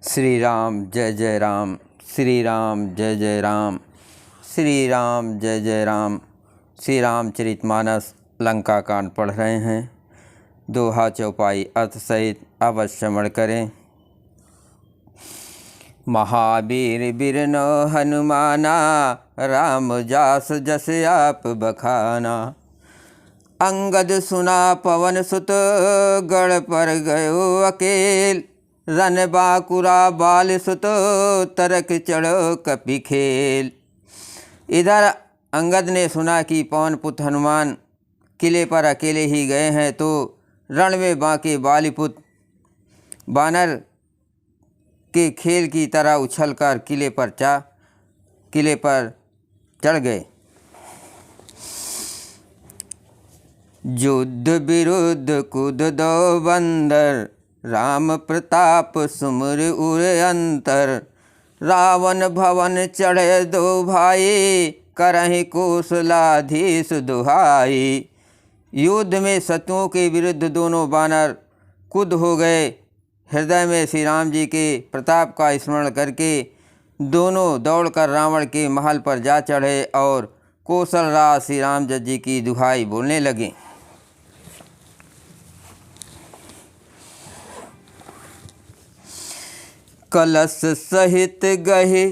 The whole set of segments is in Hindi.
श्री राम जय जय राम, श्री राम जय जय राम, श्री राम जय जय राम। श्री रामचरितमानस लंका कांड पढ़ रहे हैं। दोहा चौपाई अर्थ सहित अवश्य श्रवण करें। महावीर बिरनो हनुमाना, राम जास जस आप बखाना। अंगद सुना पवन सुत, गढ़ पर गयो अकेल। रन बाकुरा बाल सुत, तरक चढ़ो कपि खेल। इधर अंगद ने सुना कि पवन पुत्र हनुमान किले पर अकेले ही गए हैं, तो रण में बांके बालीपुत्र बानर के खेल की तरह उछलकर किले पर चढ़ गए। युद्ध विरुद्ध कूद दो बंदर, राम प्रताप सुमिर उर अंतर। रावण भवन चढ़े दो भाई, करहि कौशलाधीश दुहाई। युद्ध में शत्रुओं के विरुद्ध दोनों बानर कूद हो गए। हृदय में श्री राम जी के प्रताप का स्मरण करके दोनों दौड़कर रावण के महल पर जा चढ़े और कौशलराज श्री राम जी की दुहाई बोलने लगे। कलश सहित गहे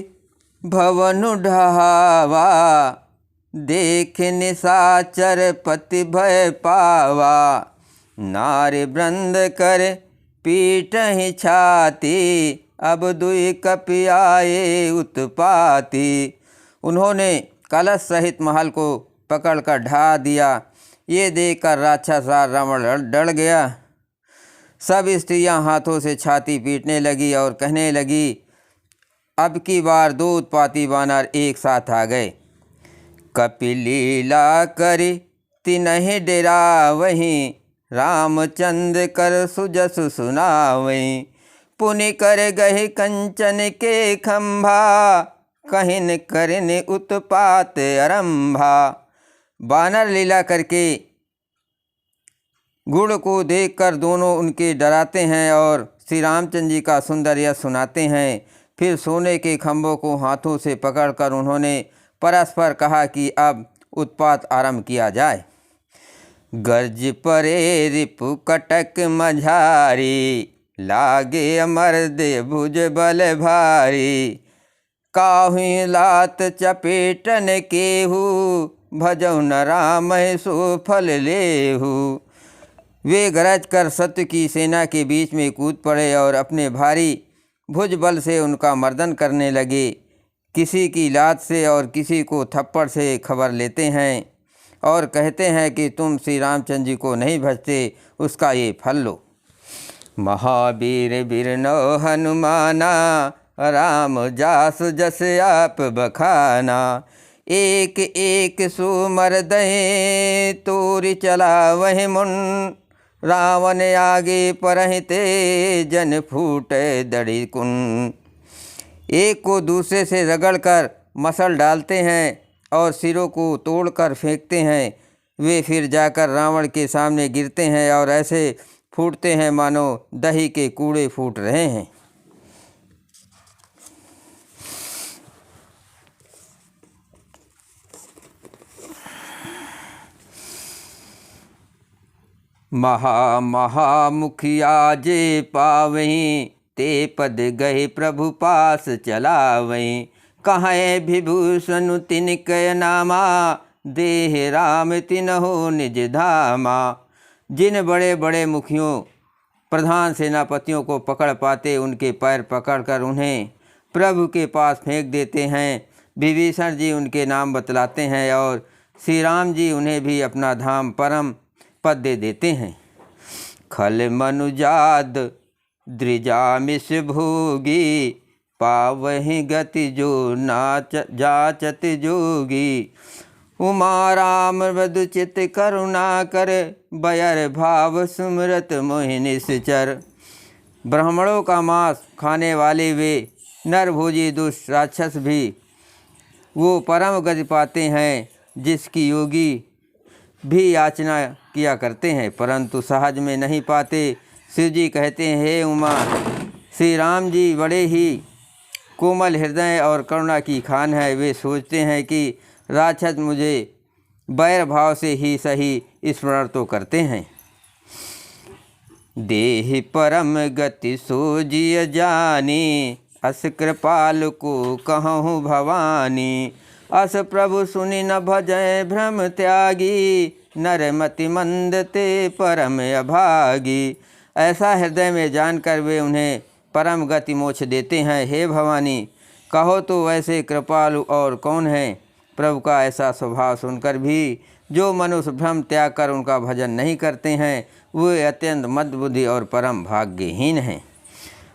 भवन ढहावा, देख निशाचर पति भय पावा। नारी वृंद कर पीटहि छाती, अब दुई कपि आए उत्पाती। उन्होंने कलश सहित महल को पकड़कर ढा दिया। ये देखकर राक्षस रावण डर गया। सब स्त्रियां हाथों से छाती पीटने लगी और कहने लगी, अब की बार दो उत्पाती बानर एक साथ आ गए। कपि लीला करि तिनहि डेरावहीं, रामचंद्र कर सुजस सुनावहीं। पुनि कर गहि कंचन के खंभा, कहिन करिन उत्पात आरंभा। बानर लीला करके गुण को देखकर दोनों उनके डराते हैं और श्री रामचंद्र जी का सुंदर यश सुनाते हैं। फिर सोने के खंभों को हाथों से पकड़कर उन्होंने परस्पर कहा कि अब उत्पात आरंभ किया जाए। गर्ज परे रिपु कटक मझारी, लागे अमर्द भुज बल भारी। काहुं लात चपेटन केहू, भजौ न राम सो फल लेहू। वे गरज कर शत्रु की सेना के बीच में कूद पड़े और अपने भारी भुज बल से उनका मर्दन करने लगे। किसी की लात से और किसी को थप्पड़ से खबर लेते हैं और कहते हैं कि तुम श्री रामचंद्र जी को नहीं भजते, उसका ये फल लो। महावीर बिरनो हनुमाना, राम जास जस आप बखाना। एक एक सुमर दहे, तोरि चला वह मुन। रावण आगे परहिते, जन फूटे दड़ी कुन। एक को दूसरे से रगड़कर मसल डालते हैं और सिरों को तोड़कर फेंकते हैं। वे फिर जाकर रावण के सामने गिरते हैं और ऐसे फूटते हैं मानो दही के कूड़े फूट रहे हैं। महा मुखिया जे पावहीं, ते पद गए प्रभु पास चलावहीं। कहे विभूषण तिनकय नामा, देह राम तिनहो निज धामा। जिन बड़े बड़े मुखियों प्रधान सेनापतियों को पकड़ पाते, उनके पैर पकड़कर उन्हें प्रभु के पास फेंक देते हैं। विभीषण जी उनके नाम बतलाते हैं और श्री राम जी उन्हें भी अपना धाम परम पद दे देते हैं। खल मनुजाद द्विजामिष भोगी, पावहि गति जो नाच जाचत जोगी। उमा राम मृदु चित करुणा कर, बयर भाव सुमरत मोहि निश्चर। ब्राह्मणों का मांस खाने वाले वे नरभोजी दुष्ट राक्षस भी वो परम गति पाते हैं, जिसकी योगी भी याचना किया करते हैं परंतु सहज में नहीं पाते। शिव जी कहते हैं, हे उमा, श्री राम जी बड़े ही कोमल हृदय और करुणा की खान है। वे सोचते हैं कि राक्षस मुझे बैर भाव से ही सही स्मरण तो करते हैं। देहि परम गति सोजिय जानी, अस कृपाल को कहूँ भवानी। अस प्रभु सुनि न भजय भ्रम त्यागी, नरमति मंद ते परम अभागी। ऐसा हृदय में जानकर वे उन्हें परम गति मोक्ष देते हैं। हे भवानी, कहो तो वैसे कृपालु और कौन है। प्रभु का ऐसा स्वभाव सुनकर भी जो मनुष्य भ्रम त्याग कर उनका भजन नहीं करते हैं, वे अत्यंत मंदबुद्धि और परम भाग्यहीन हैं।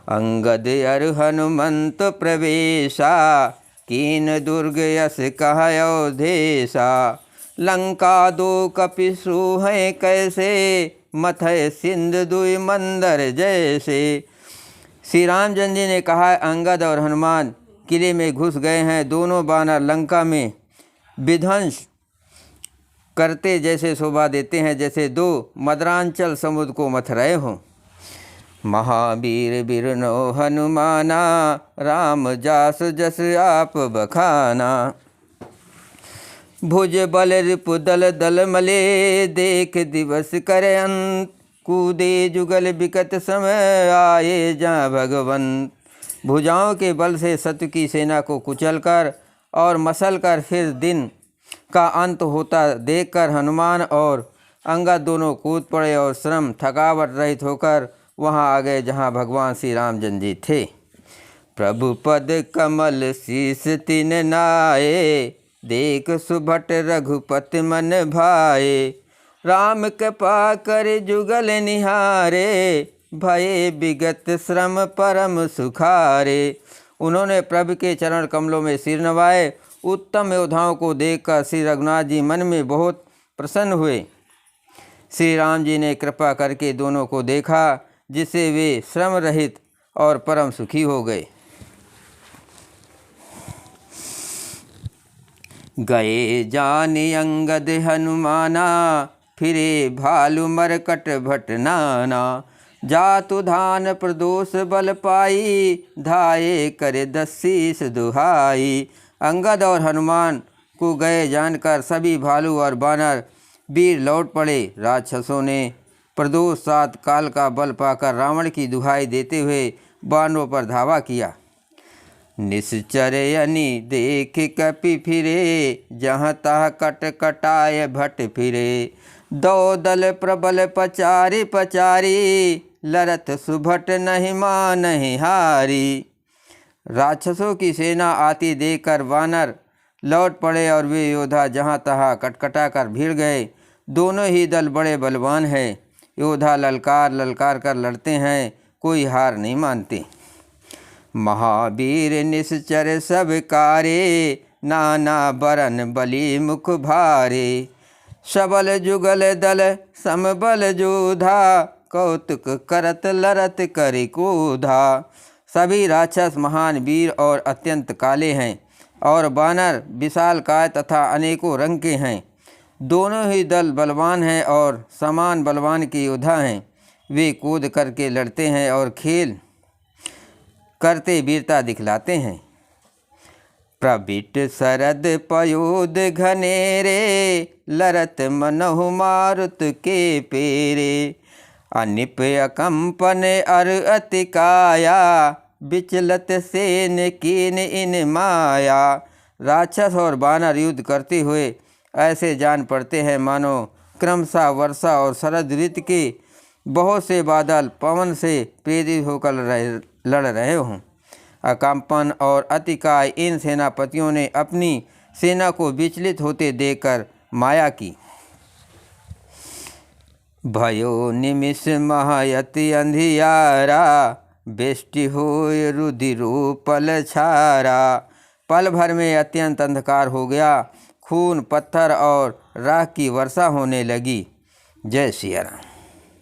अंगद अर हनुमंत प्रवेशा, कीन दुर्ग यस कहयो देशा। लंका दो कपिसु हैं कैसे, मथय सिंध दुई मंदर जैसे। श्री रामचंद्र जी ने कहा, अंगद और हनुमान किले में घुस गए हैं। दोनों बानर लंका में विध्वंस करते जैसे शोभा देते हैं, जैसे दो मदरांचल समुद्र को मथ रहे हों। महावीर बिरनो हनुमाना, राम जास जस आप बखाना। भुज बल रिपु दल दल मले, देख दिवस करे अंत। कूदे जुगल विकट समय, आए जहाँ भगवंत। भुजाओं के बल से शत्रु की सेना को कुचलकर और मसल कर फिर दिन का अंत होता देखकर हनुमान और अंगद दोनों कूद पड़े और श्रम थकावट रहित होकर वहां आ गए जहां भगवान श्री रामचंद्र जी थे। प्रभु पद कमल शीस तिन नाये, देख सुभट रघुपति मन भाए। राम कृपा कर जुगल निहारे, भये विगत श्रम परम सुखारे। उन्होंने प्रभु के चरण कमलों में सिर नवाए। उत्तम योद्धाओं को देखकर श्री रघुनाथ जी मन में बहुत प्रसन्न हुए। श्री राम जी ने कृपा करके दोनों को देखा, जिससे वे श्रम रहित और परम सुखी हो गए। गए जानि अंगद हनुमाना, फिरे भालु मरकट भट नाना। जातु धान प्रदोष बल पाई, धाये करे दसीस दुहाई। अंगद और हनुमान को गए जानकर सभी भालू और बानर वीर लौट पड़े। राक्षसों ने प्रदोष 7 काल का बल पाकर रावण की दुहाई देते हुए बानरों पर धावा किया। निश्चर यनि देख कपि फिरे, जहाँ तहाँ कट कटाय भट फिरे। दो दल प्रबल पचारी पचारी, लरत सुभट नहीं मानहि हारी। राक्षसों की सेना आती देखकर वानर लौट पड़े और वे योद्धा जहाँ तहाँ कटकटा कर भीड़ गए। दोनों ही दल बड़े बलवान हैं। योद्धा ललकार ललकार कर लड़ते हैं, कोई हार नहीं मानते। महावीर निश्चर सब कारे, नाना बरन बली मुख भारे। सबल जुगल दल समबल जोधा, कौतुक करत लरत करि कोधा। सभी राक्षस महान वीर और अत्यंत काले हैं, और बानर विशाल काय तथा अनेकों रंग के हैं। दोनों ही दल बलवान हैं और समान बलवान के योद्धा हैं। वे कूद करके लड़ते हैं और खेल करते वीरता दिखलाते हैं। प्रबिट सरद पयोद घनेरे, लरत मनहु मारुत के पेरे। अनिप अकंपन अर अति काया, विचलत सेन कीन इन माया। राक्षस और बानर युद्ध करते हुए ऐसे जान पड़ते हैं मानो क्रमशः वर्षा और शरद ऋतु के बहुत से बादल पवन से प्रेरित होकर लड़ रहे हों। अकंपन और अतिकाय इन सेनापतियों ने अपनी सेना को विचलित होते देखकर माया की। भयो निमिष महायति अंधियारा, बेष्टि होय रुधिरो पल छारा। पल भर में अत्यंत अंधकार हो गया, खून पत्थर और राख की वर्षा होने लगी। जय सिया राम।